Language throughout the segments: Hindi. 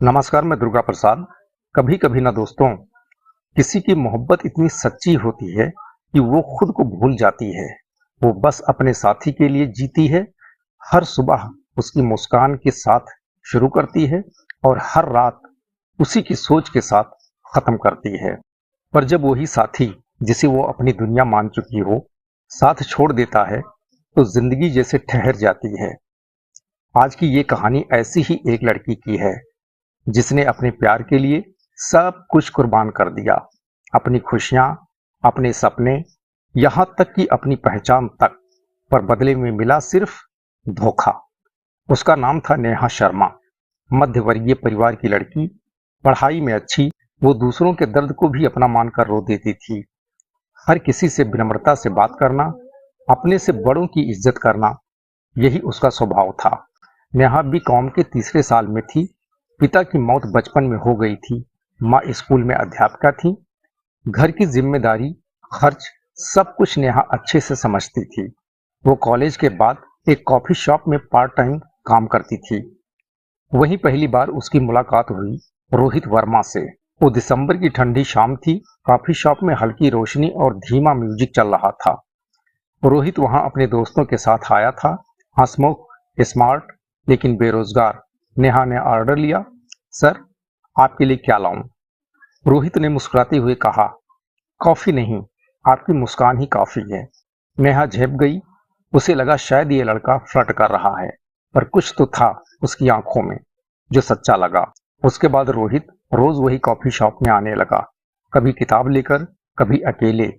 नमस्कार, मैं दुर्गा प्रसाद। कभी कभी ना दोस्तों, किसी की मोहब्बत इतनी सच्ची होती है कि वो खुद को भूल जाती है। वो बस अपने साथी के लिए जीती है। हर सुबह उसकी मुस्कान के साथ शुरू करती है और हर रात उसी की सोच के साथ खत्म करती है। पर जब वही साथी, जिसे वो अपनी दुनिया मान चुकी हो, साथ छोड़ देता है तो जिंदगी जैसे ठहर जाती है। आज की ये कहानी ऐसी ही एक लड़की की है जिसने अपने प्यार के लिए सब कुछ कुर्बान कर दिया। अपनी खुशियां, अपने सपने, यहां तक कि अपनी पहचान तक। पर बदले में मिला सिर्फ धोखा। उसका नाम था नेहा शर्मा। मध्यवर्गीय परिवार की लड़की, पढ़ाई में अच्छी। वो दूसरों के दर्द को भी अपना मानकर रो देती थी। हर किसी से विनम्रता से बात करना, अपने से बड़ों की इज्जत करना, यही उसका स्वभाव था। नेहा भी कॉम के तीसरे साल में थी। पिता की मौत बचपन में हो गई थी। माँ स्कूल में अध्यापिका थी। घर की जिम्मेदारी, खर्च, सब कुछ नेहा अच्छे से समझती थी। वो कॉलेज के बाद एक कॉफी शॉप में पार्ट टाइम काम करती थी। वहीं पहली बार उसकी मुलाकात हुई रोहित वर्मा से। वो दिसंबर की ठंडी शाम थी। कॉफी शॉप में हल्की रोशनी और धीमा म्यूजिक चल रहा था। रोहित वहां अपने दोस्तों के साथ आया था। हंसमुख, स्मार्ट, लेकिन बेरोजगार। नेहा ने ऑर्डर लिया। सर, आपके लिए क्या लाऊं? रोहित ने मुस्कुराते हुए कहा, कॉफी नहीं, आपकी मुस्कान ही काफी है। नेहा झेप गई। उसे लगा शायद ये लड़का फ्लर्ट कर रहा है, पर कुछ तो था उसकी आंखों में जो सच्चा लगा। उसके बाद रोहित रोज वही कॉफी शॉप में आने लगा, कभी किताब लेकर, कभी अकेले।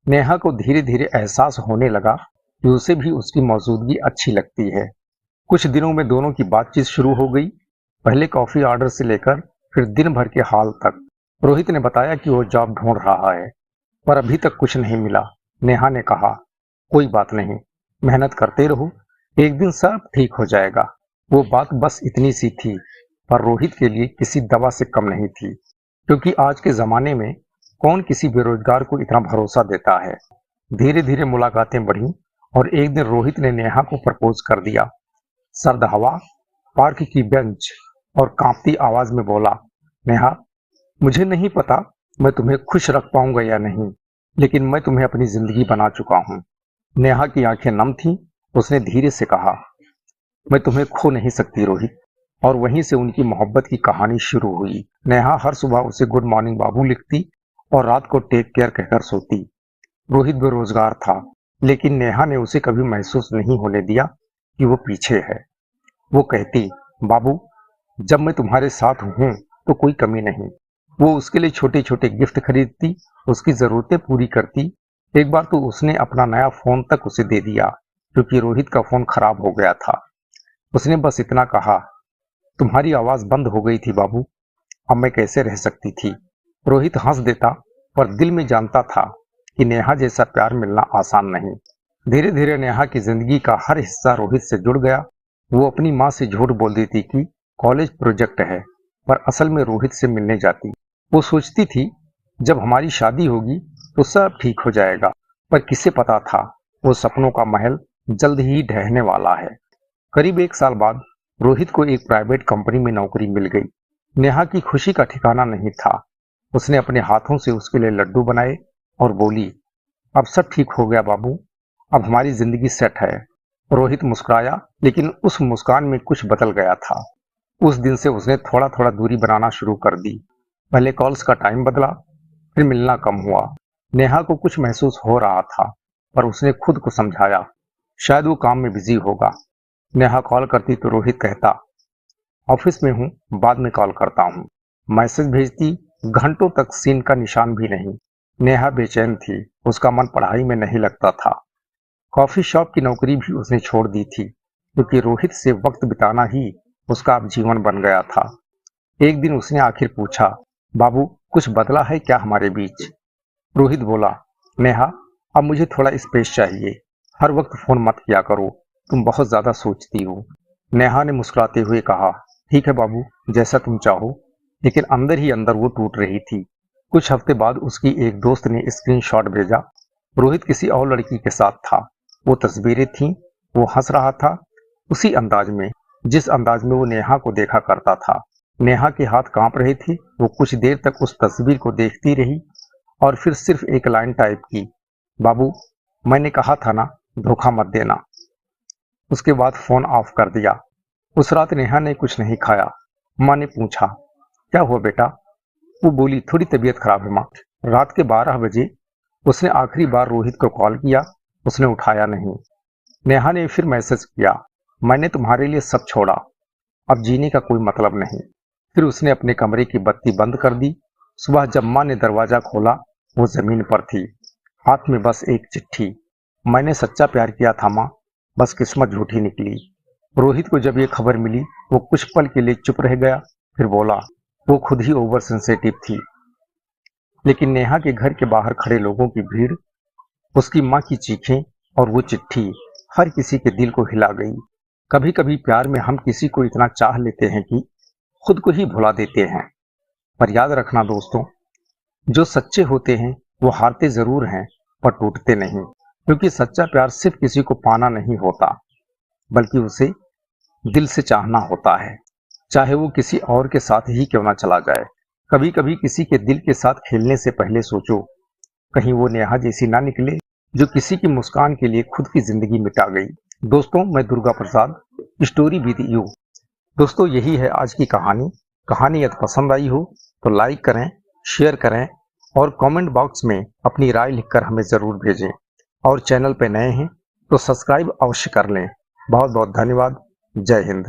नेहा को धीरे धीरे एहसास होने लगा कि उसे भी उसकी मौजूदगी अच्छी लगती है। कुछ दिनों में दोनों की बातचीत शुरू हो गई। पहले कॉफी ऑर्डर से लेकर फिर दिन भर के हाल तक। रोहित ने बताया कि वो जॉब ढूंढ रहा है, पर अभी तक कुछ नहीं मिला। नेहा ने कहा, कोई बात नहीं, मेहनत करते रहो, एक दिन सब ठीक हो जाएगा। वो बात बस इतनी सी थी, पर रोहित के लिए किसी दवा से कम नहीं थी। क्योंकि आज के जमाने में कौन किसी बेरोजगार को इतना भरोसा देता है। धीरे धीरे मुलाकातें बढ़ी और एक दिन रोहित ने नेहा को प्रपोज कर दिया। सर्द हवा, पार्क की बेंच और कांपती आवाज में बोला, नेहा, मुझे नहीं पता मैं तुम्हें खुश रख पाऊंगा या नहीं, लेकिन मैं तुम्हें अपनी जिंदगी बना चुका हूं। नेहा की आंखें नम थीं। उसने धीरे से कहा, मैं तुम्हें खो नहीं सकती रोहित। और वहीं से उनकी मोहब्बत की कहानी शुरू हुई। नेहा हर सुबह उसे गुड मॉर्निंग बाबू लिखती और रात को टेक केयर कहकर सोती। रोहित बेरोजगार था, लेकिन नेहा ने उसे कभी महसूस नहीं होने दिया कि वो पीछे है। वो कहती, बाबू, जब मैं तुम्हारे साथ हूं तो कोई कमी नहीं। वो उसके लिए छोटे छोटे गिफ्ट खरीदती, उसकी जरूरतें पूरी करती। एक बार तो उसने अपना नया फोन तक उसे दे दिया, क्योंकि रोहित का फोन खराब हो गया था। उसने बस इतना कहा, तुम्हारी आवाज बंद हो गई थी बाबू, अब मैं कैसे रह सकती थी। रोहित हंस देता, पर दिल में जानता था कि नेहा जैसा प्यार मिलना आसान नहीं। धीरे धीरे नेहा की जिंदगी का हर हिस्सा रोहित से जुड़ गया। वो अपनी माँ से झूठ बोल देती कि कॉलेज प्रोजेक्ट है, पर असल में रोहित से मिलने जाती। वो सोचती थी जब हमारी शादी होगी तो सब ठीक हो जाएगा, पर किसे पता था वो सपनों का महल जल्द ही ढहने वाला है। करीब एक साल बाद रोहित को एक प्राइवेट कंपनी में नौकरी मिल गई। नेहा की खुशी का ठिकाना नहीं था। उसने अपने हाथों से उसके लिए लड्डू बनाए और बोली, अब सब ठीक हो गया बाबू, अब हमारी जिंदगी सेट है। रोहित मुस्कुराया, लेकिन उस मुस्कान में कुछ बदल गया था। उस दिन से उसने थोड़ा थोड़ा दूरी बनाना शुरू कर दी। पहले कॉल्स का टाइम बदला, फिर मिलना कम हुआ। नेहा को कुछ महसूस हो रहा था, पर उसने खुद को समझाया, शायद वो काम में बिजी होगा। नेहा कॉल करती तो रोहित कहता, ऑफिस में हूं, बाद में कॉल करता हूं। मैसेज भेजती, घंटों तक सीन का निशान भी नहीं। नेहा बेचैन थी, उसका मन पढ़ाई में नहीं लगता था। कॉफी शॉप की नौकरी भी उसने छोड़ दी थी, क्योंकि रोहित से वक्त बिताना ही उसका अब जीवन बन गया था। एक दिन उसने आखिर पूछा, बाबू, कुछ बदला है क्या हमारे बीच? रोहित बोला, नेहा, अब मुझे थोड़ा स्पेस चाहिए। हर वक्त फोन मत किया करो, तुम बहुत ज्यादा सोचती हो। नेहा ने मुस्कुराते हुए कहा, ठीक है बाबू, जैसा तुम चाहो। लेकिन अंदर ही अंदर वो टूट रही थी। कुछ हफ्ते बाद उसकी एक दोस्त ने स्क्रीनशॉट भेजा। रोहित किसी और लड़की के साथ था। वो तस्वीरें थीं। वो हंस रहा था, उसी अंदाज में जिस अंदाज में वो नेहा को देखा करता था। नेहा के हाथ कांप रहे थे। वो कुछ देर तक उस तस्वीर को देखती रही और फिर सिर्फ एक लाइन टाइप की, बाबू मैंने कहा था ना, धोखा मत देना। उसके बाद फोन ऑफ कर दिया। उस रात नेहा ने कुछ नहीं खाया। माँ ने पूछा, क्या हुआ बेटा? वो बोली, थोड़ी तबीयत खराब है माँ। रात के 12 बजे उसने आखिरी बार रोहित को कॉल किया। उसने उठाया नहीं। नेहा ने फिर मैसेज किया, मैंने तुम्हारे लिए सब छोड़ा, अब जीने का कोई मतलब नहीं। फिर उसने अपने कमरे की बत्ती बंद कर दी। सुबह जब माँ ने दरवाजा खोला, वो जमीन पर थी, हाथ में बस एक चिट्ठी। मैंने सच्चा प्यार किया था माँ, बस किस्मत झूठी निकली। रोहित को जब ये खबर मिली, वो कुछ पल के लिए चुप रह गया, फिर बोला, वो खुद ही ओवर सेंसिटिव थी। लेकिन नेहा के घर के बाहर खड़े लोगों की भीड़, उसकी माँ की चीखें और वो चिट्ठी हर किसी के दिल को हिला गई। कभी कभी प्यार में हम किसी को इतना चाह लेते हैं कि खुद को ही भुला देते हैं। पर याद रखना दोस्तों, जो सच्चे होते हैं वो हारते जरूर हैं पर टूटते नहीं, क्योंकि सच्चा प्यार सिर्फ किसी को पाना नहीं होता, बल्कि उसे दिल से चाहना होता है, चाहे वो किसी और के साथ ही क्यों ना चला जाए। कभी कभी किसी के दिल के साथ खेलने से पहले सोचो, कहीं वो नेहा जैसी ना निकले जो किसी की मुस्कान के लिए खुद की जिंदगी मिटा गई। दोस्तों, मैं Durga Prasad, story with you. दोस्तों, यही है आज की कहानी। कहानी यदि पसंद आई हो तो लाइक करें, शेयर करें और कमेंट बॉक्स में अपनी राय लिखकर हमें जरूर भेजें। और चैनल पे नए हैं तो सब्सक्राइब अवश्य कर लें। बहुत बहुत धन्यवाद। जय हिंद।